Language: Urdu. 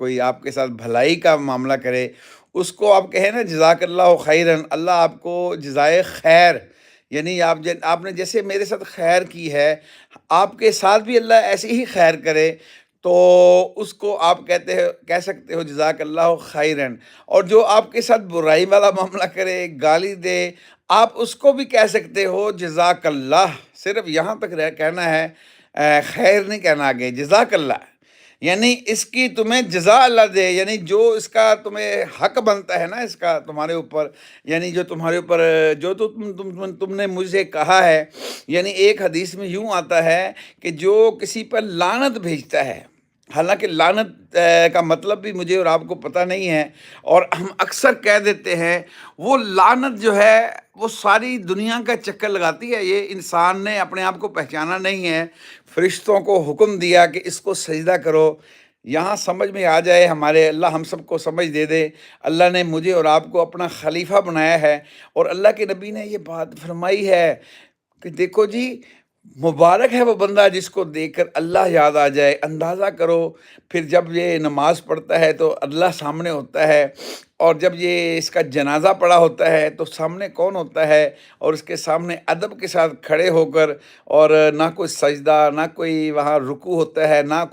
کوئی آپ کے ساتھ بھلائی کا معاملہ کرے، اس کو آپ کہیں نا جزاک اللہ خیرن، اللہ آپ کو جزائے خیر، یعنی آپ نے جیسے میرے ساتھ خیر کی ہے، آپ کے ساتھ بھی اللہ ایسے ہی خیر کرے، تو اس کو آپ کہہ سکتے ہو جزاک اللہ خیرن۔ اور جو آپ کے ساتھ برائی والا معاملہ کرے، گالی دے، آپ اس کو بھی کہہ سکتے ہو جزاک اللہ، صرف یہاں تک کہنا ہے، خیر نہیں کہنا، آگے جزاک اللہ، یعنی اس کی تمہیں جزا اللہ دے، یعنی جو اس کا تمہیں حق بنتا ہے نا، اس کا تمہارے اوپر، یعنی جو تمہارے اوپر جو تم نے مجھے کہا ہے، یعنی ایک حدیث میں یوں آتا ہے کہ جو کسی پر لعنت بھیجتا ہے، حالانکہ لعنت کا مطلب بھی مجھے اور آپ کو پتہ نہیں ہے، اور ہم اکثر کہہ دیتے ہیں وہ لعنت جو ہے وہ ساری دنیا کا چکر لگاتی ہے، یہ انسان نے اپنے آپ کو پہچانا نہیں ہے، فرشتوں کو حکم دیا کہ اس کو سجدہ کرو، یہاں سمجھ میں آ جائے، ہمارے اللہ ہم سب کو سمجھ دے دے، اللہ نے مجھے اور آپ کو اپنا خلیفہ بنایا ہے، اور اللہ کے نبی نے یہ بات فرمائی ہے کہ دیکھو جی، مبارک ہے وہ بندہ جس کو دیکھ کر اللہ یاد آ جائے، اندازہ کرو پھر جب یہ نماز پڑھتا ہے تو اللہ سامنے ہوتا ہے، اور جب یہ اس کا جنازہ پڑا ہوتا ہے تو سامنے کون ہوتا ہے، اور اس کے سامنے ادب کے ساتھ کھڑے ہو کر، اور نہ کوئی سجدہ، نہ کوئی وہاں رکوع ہوتا ہے، نہ